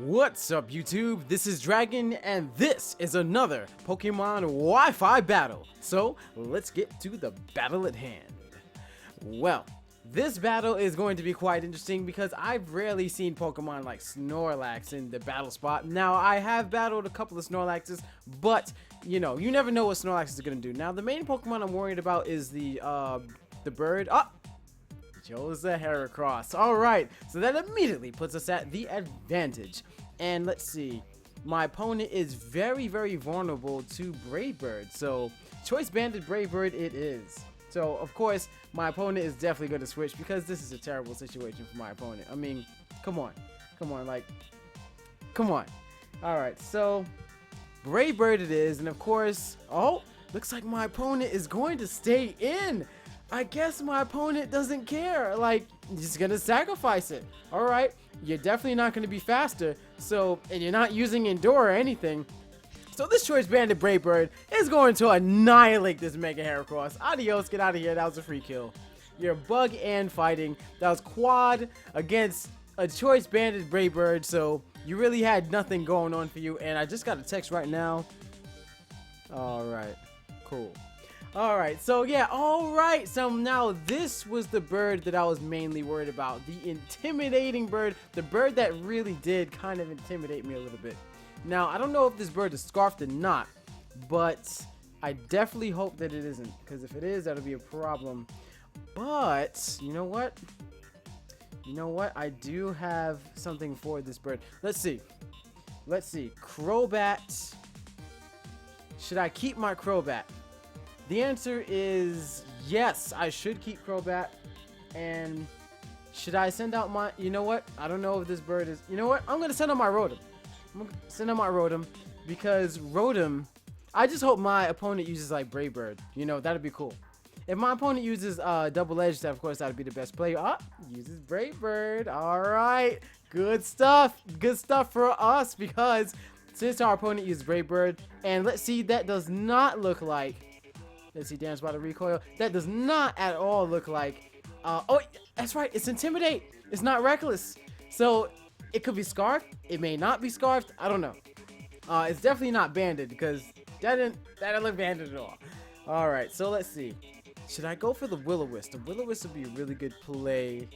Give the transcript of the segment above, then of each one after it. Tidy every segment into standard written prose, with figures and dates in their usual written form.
What's up, YouTube? This is Dragon, and this is another Pokemon Wi-Fi battle. So, let's get to the battle at hand. Well, this battle is going to be quite interesting because I've rarely seen Pokemon like Snorlax in the battle spot. Now, I have battled a couple of Snorlaxes, but, you know, you never know what Snorlax is going to do. Now, the main Pokemon I'm worried about is the bird. Chose a Heracross. Alright, so that immediately puts us at the advantage. And let's see. My opponent is very, very vulnerable to Brave Bird. So, Choice Banded Brave Bird it is. So, of course, my opponent is definitely going to switch because this is a terrible situation for my opponent. I mean, come on. Come on, like, come on. Alright, so, Brave Bird it is. And of course, oh, looks like my opponent is going to stay in. I guess my opponent doesn't care. Like, he's gonna sacrifice it. Alright, you're definitely not gonna be faster. So, and you're not using Endure or anything. So this Choice Banded Brave Bird is going to annihilate this Mega Heracross. Adios, get out of here. That was a free kill. You're bug and fighting. That was quad against a Choice Banded Brave Bird. So, you really had nothing going on for you. And I just got a text right now. Alright, cool. Alright, so yeah, alright, so now this was the bird that I was mainly worried about. The intimidating bird, the bird that really did kind of intimidate me a little bit. Now, I don't know if this bird is scarfed or not, but I definitely hope that it isn't, because if it is, that'll be a problem. But, you know what? You know what? I do have something for this bird. Let's see. Let's see. Crobat. Should I keep my Crobat? The answer is yes, I should keep Crobat. And should I send out my... You know what? I don't know if this bird is... You know what? I'm going to send out my Rotom. I'm going to send out my Rotom because Rotom... I just hope my opponent uses like Brave Bird. You know, that'd be cool. If my opponent uses Double Edge, then of course that'd be the best play. Uses Brave Bird. Alright. Good stuff. Good stuff for us because since our opponent uses Brave Bird, and let's see, that does not look like... Let's see, damage by the recoil. That does not at all look like... oh, that's right. It's Intimidate. It's not Reckless. So, it could be Scarfed. It may not be Scarfed. I don't know. It's definitely not Banded because that didn't look Banded at all. Alright, so let's see. Should I go for the Will-O-Wisp? The Will-O-Wisp would be a really good play.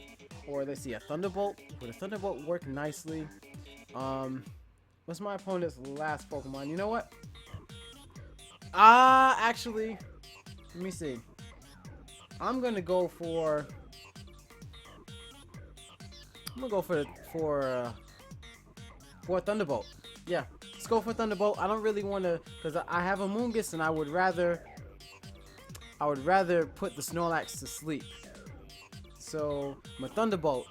Or let's see, a Thunderbolt. Would a Thunderbolt work nicely? What's my opponent's last Pokemon? You know what? Actually... Let me see. I'm gonna go for a Thunderbolt. Yeah, let's go for Thunderbolt. I don't really want to, because I have a Moongus, and I would rather put the Snorlax to sleep. So my Thunderbolt.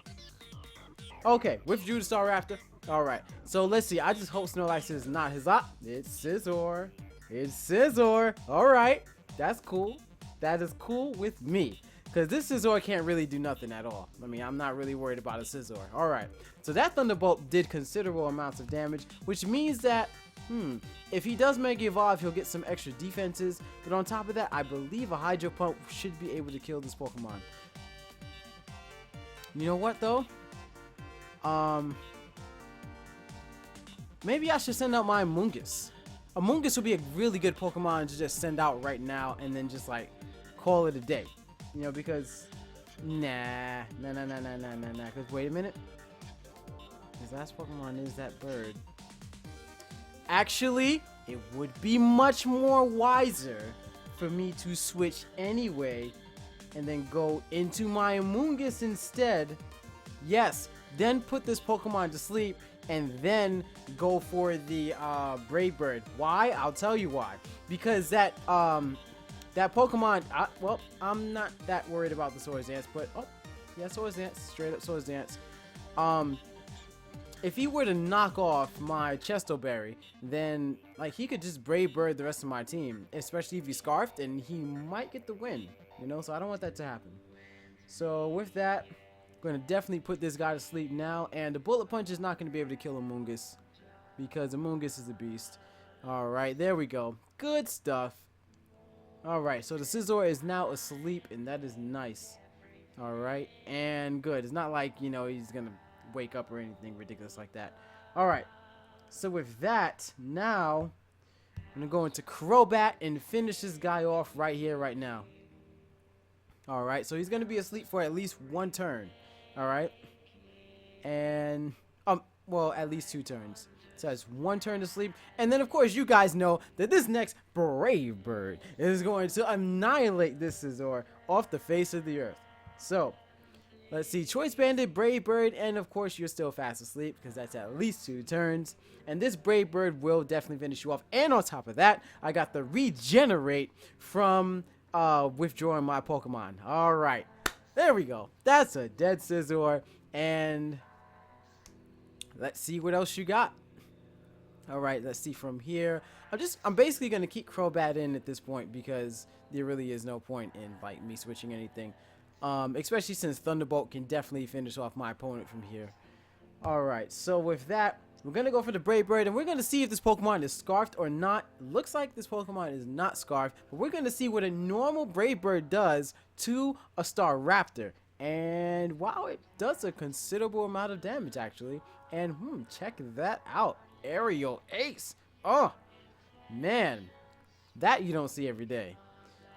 Okay, withdrew the Staraptor. All right. So let's see. I just hope Snorlax is not his op. It's Scizor. It's Scizor. All right. That's cool. That is cool with me. Because this Scizor can't really do nothing at all. I mean, I'm not really worried about a Scizor. Alright. So that Thunderbolt did considerable amounts of damage. Which means that, if he does Mega Evolve, he'll get some extra defenses. But on top of that, I believe a Hydro Pump should be able to kill this Pokemon. You know what, though? Maybe I should send out my Moongus. A Moongus would be a really good Pokemon to just send out right now and then just like call it a day. You know, because nah. Because wait a minute. His last Pokemon is that bird. Actually, it would be much more wiser for me to switch anyway and then go into my Moongus instead. Yes, then put this Pokemon to sleep and then go for the Brave Bird. Why? I'll tell you why. Because that Pokemon, well, I'm not that worried about the Swords Dance, but yeah, Swords Dance, straight up Swords Dance. If he were to knock off my Chesto Berry, then like he could just Brave Bird the rest of my team, especially if he's Scarfed, and he might get the win. You know, so I don't want that to happen. So with that, I'm going to definitely put this guy to sleep now. And the Bullet Punch is not going to be able to kill a Moongus because a Moongus is a beast. Alright, there we go. Good stuff. Alright, so the Scizor is now asleep, and that is nice. Alright, and good. It's not like, you know, he's going to wake up or anything ridiculous like that. Alright. So with that, now I'm going to go into Crobat and finish this guy off right here, right now. Alright, so he's going to be asleep for at least one turn. Alright. And, well, at least 2 turns. So that's 1 turn to sleep. And then, of course, you guys know that this next Brave Bird is going to annihilate this Scizor off the face of the earth. So, let's see. Choice Banded, Brave Bird, and of course, you're still fast asleep because that's at least 2 turns. And this Brave Bird will definitely finish you off. And on top of that, I got the Regenerate from withdrawing my Pokemon. Alright. There we go. That's a dead Scizor. And let's see what else you got. Alright, let's see from here. I'm basically going to keep Crobat in at this point because there really is no point in like me switching anything. Especially since Thunderbolt can definitely finish off my opponent from here. Alright, so with that, we're going to go for the Brave Bird and we're going to see if this Pokemon is Scarfed or not. Looks like this Pokemon is not Scarfed, but we're going to see what a normal Brave Bird does to a Staraptor. And wow, it does a considerable amount of damage actually. And check that out. Aerial Ace. Oh, man. That you don't see every day.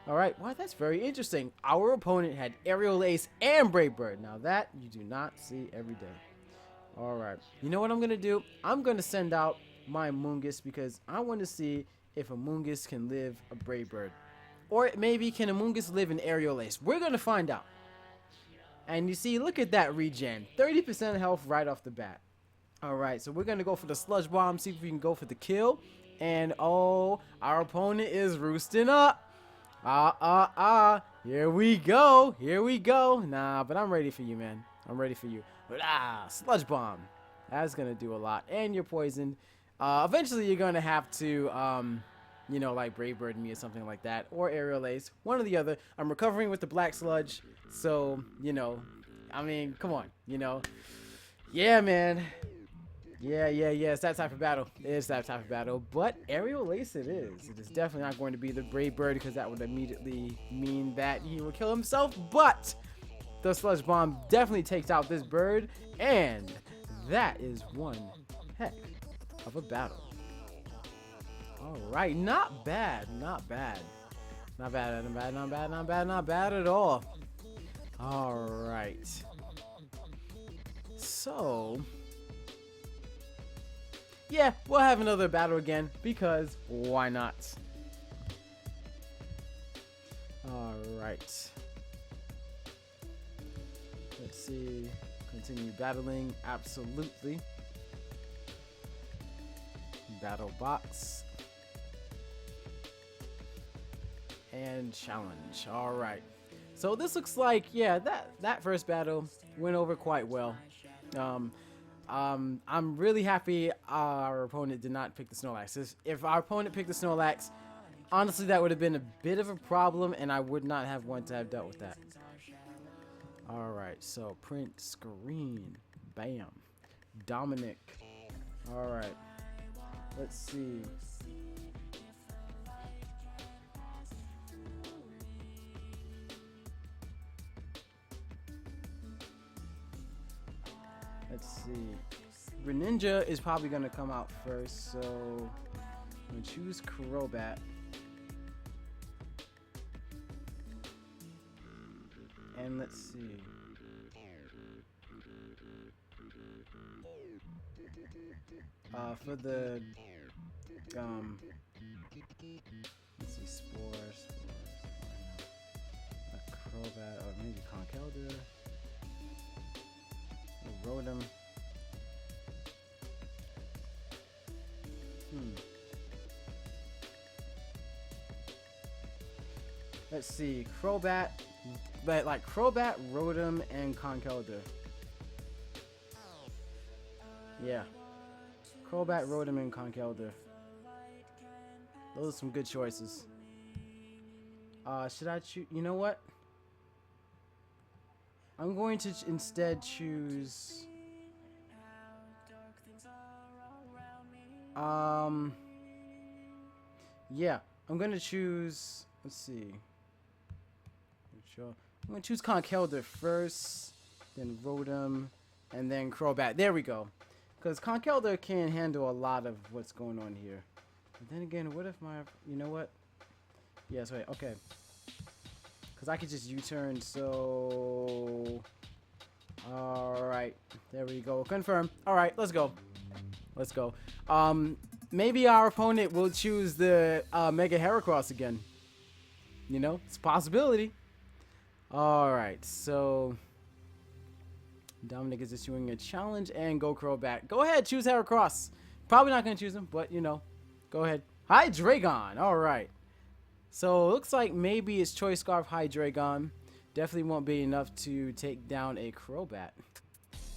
Alright, well, that's very interesting. Our opponent had Aerial Ace and Brave Bird. Now that you do not see every day. Alright, you know what I'm going to do? I'm going to send out my Mungus because I want to see if a Mungus can live a Brave Bird. Or maybe can a Mungus live an Aerial Ace? We're going to find out. And you see, look at that regen. 30% health right off the bat. Alright, so we're going to go for the Sludge Bomb, see if we can go for the kill. And oh, our opponent is roosting up. Here we go. Here we go. Nah, but I'm ready for you, man. I'm ready for you. Sludge Bomb. That's going to do a lot. And you're poisoned. Eventually, you're going to have to, you know, like Brave Bird me or something like that. Or Aerial Ace. One or the other. I'm recovering with the Black Sludge. So, you know, I mean, come on, you know. Yeah, man. Yeah, it's that type of battle. It is that type of battle. But Aerial Ace it is. It is definitely not going to be the Brave Bird because that would immediately mean that he will kill himself. But the Sludge Bomb definitely takes out this bird. And that is one heck of a battle. Alright, not bad. Not bad. Not bad, not bad, not bad, not bad, not bad at all. Alright. So... yeah, we'll have another battle again, because why not? Alright. Let's see. Continue battling. Absolutely. Battle box. And challenge. Alright. So this looks like, yeah, that first battle went over quite well. I'm really happy our opponent did not pick the Snorlax. If our opponent picked the Snorlax, honestly, that would have been a bit of a problem, and I would not have wanted to have dealt with that. Alright, so print screen. Bam. Dominic. Alright. Let's see. Let's see. Greninja is probably going to come out first, so I'm going to choose Crobat. And let's see. For the let's see, spores. A Crobat, or maybe Conkeldurr. Rotom. Let's see, Crobat, but like Crobat, Rotom, and Conkeldurr. Yeah, Crobat, Rotom, and Conkeldurr. Those are some good choices. Should I choose? You know what? I'm going to instead choose. Yeah, I'm going to choose. Let's see. I'm going to choose Conkeldurr first, then Rotom, and then Crobat. There we go. Because KoiandDragon can't handle a lot of what's going on here. But then again, what if my... You know what? Yes, wait, okay. Because I could just U-turn, so... Alright, there we go. Confirm. Alright, let's go. Let's go. Maybe our opponent will choose the Mega Heracross again. You know, it's a possibility. Alright, so... Dominic is issuing a challenge and go Crobat. Go ahead, choose Heracross. Probably not going to choose him, but you know, go ahead. KoiandDragon. All right. So it looks like maybe it's Choice Scarf KoiandDragon. Definitely won't be enough to take down a Crobat.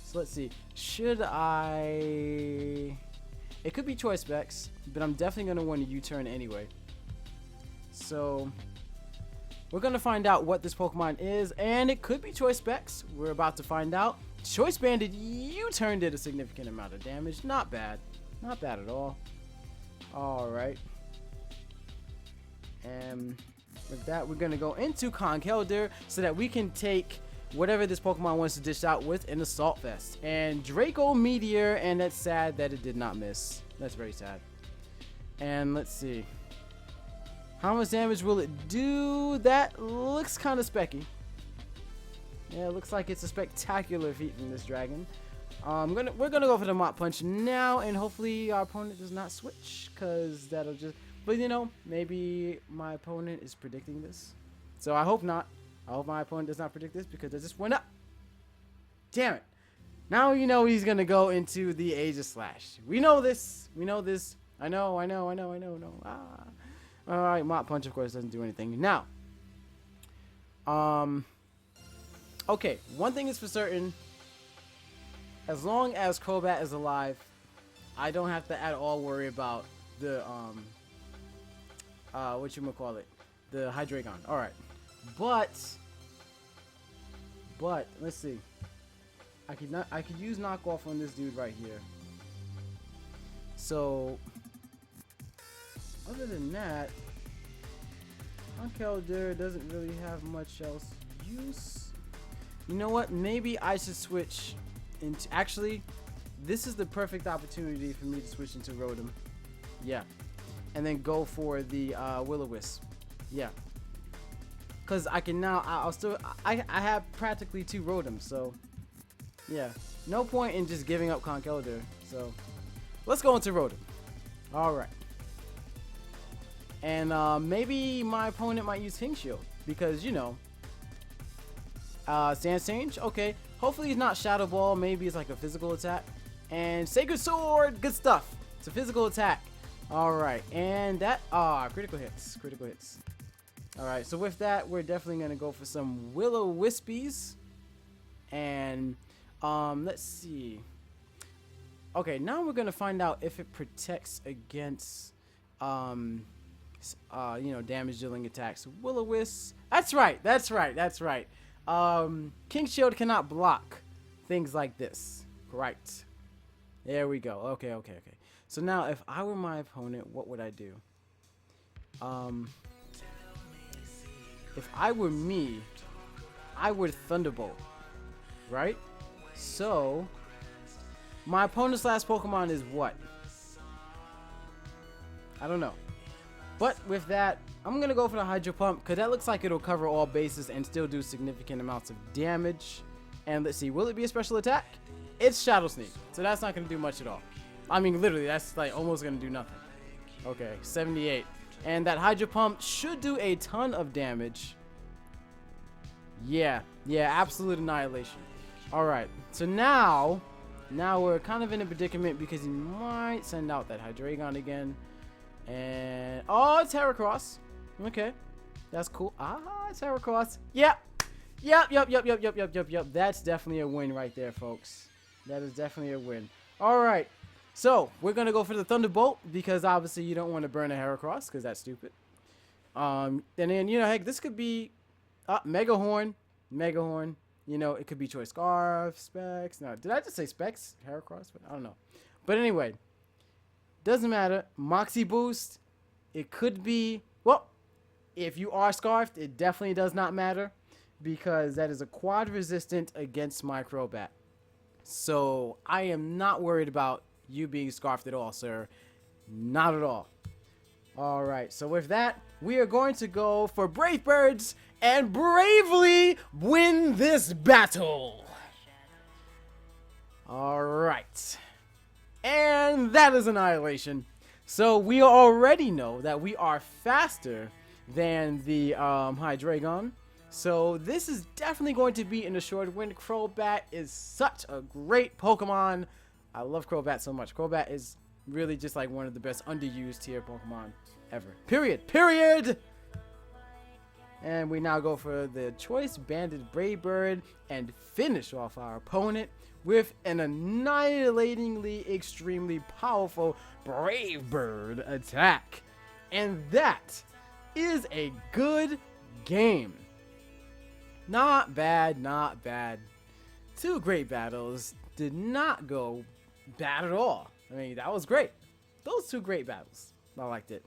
So let's see. Should I... It could be Choice Specs, but I'm definitely going to want to U-turn anyway. So... We're going to find out what this Pokemon is, and it could be Choice Specs. We're about to find out. Choice Banded U-turn did a significant amount of damage. Not bad. Not bad at all. Alright. And with that, we're going to go into KoiandDragon so that we can take whatever this Pokemon wants to dish out with an Assault Vest. And Draco Meteor, and that's sad that it did not miss. That's very sad. And let's see. How much damage will it do? That looks kind of specky. Yeah, it looks like it's a spectacular feat from this dragon. We're gonna go for the Mach Punch now, and hopefully our opponent does not switch, cause that'll just. But you know, maybe my opponent is predicting this, so I hope not. I hope my opponent does not predict this because it just went up. Damn it! Now you know he's gonna go into the Age of Slash. We know this. We know this. I know. No. Ah. Alright, Mach Punch, of course, doesn't do anything. Now, okay, one thing is for certain. As long as Crobat is alive, I don't have to at all worry about the, whatchamacallit, the Hydreigon. Alright, but, let's see. I could use knockoff on this dude right here. So... Other than that, KoiandDragon doesn't really have much else use. You know what? Maybe I should switch into... Actually, this is the perfect opportunity for me to switch into Rotom. Yeah. And then go for the Will-O-Wisp. Yeah. Because I can now... I have practically 2 Rotoms, so... Yeah. No point in just giving up KoiandDragon. So, let's go into Rotom. Alright. And maybe my opponent might use King Shield because, you know, Stance Change. Okay, hopefully he's not Shadow Ball. Maybe it's like a physical attack. And Sacred Sword, good stuff. It's a physical attack. All right, and that critical hits. All right, so with that, we're definitely gonna go for some Will-O-Wispies. And let's see. Okay, now we're gonna find out if it protects against you know, damage dealing attacks. Will-O-Wisp. That's right. King Shield cannot block things like this. Right. There we go. Okay. So now, if I were my opponent, what would I do? If I were me, I would Thunderbolt. Right? So, my opponent's last Pokemon is what? I don't know. But with that, I'm going to go for the Hydro Pump because that looks like it'll cover all bases and still do significant amounts of damage. And let's see, will it be a special attack? It's Shadow Sneak, so that's not going to do much at all. I mean, literally, that's like almost going to do nothing. Okay, 78. And that Hydro Pump should do a ton of damage. Yeah, absolute annihilation. Alright, so now we're kind of in a predicament because he might send out that Hydreigon again. And oh, it's Heracross. Okay, that's cool. It's Heracross. Yep. That's definitely a win right there, folks. That is definitely a win. All right, so we're gonna go for the Thunderbolt because obviously you don't want to burn a Heracross because that's stupid. And then you know, heck, this could be Mega Horn. You know, it could be Choice Scarf, Specs. No, did I just say Specs? Heracross? I don't know. But anyway. Doesn't matter. Moxie Boost. It could be... Well, if you are Scarfed, it definitely does not matter. Because that is a quad resistant against my Crobat. So I am not worried about you being scarfed at all, sir. Not at all. Alright, so with that, we are going to go for Brave Birds and bravely win this battle. Alright. And that is Annihilation. So we already know that we are faster than the KoiandDragon. So this is definitely going to be in a short win. Crobat is such a great Pokemon. I love Crobat so much. Crobat is really just like one of the best underused tier Pokemon ever. Period. And we now go for the Choice Banded Brave Bird and finish off our opponent with an annihilatingly extremely powerful Brave Bird attack. And that is a good game. Not bad, not bad. Two great battles. Did not go bad at all. I mean, that was great. Those two great battles. I liked it.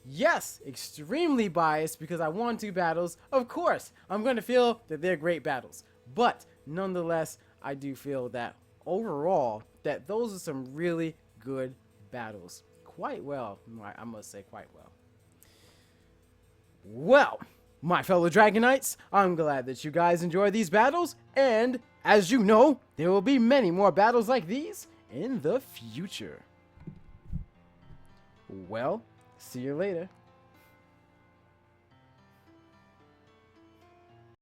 Yes, extremely biased because I won two battles. Of course, I'm going to feel that they're great battles. But nonetheless, I do feel that overall, that those are some really good battles. Quite well, I must say quite well. Well, my fellow Dragonites, I'm glad that you guys enjoy these battles. And as you know, there will be many more battles like these in the future. Well, see you later.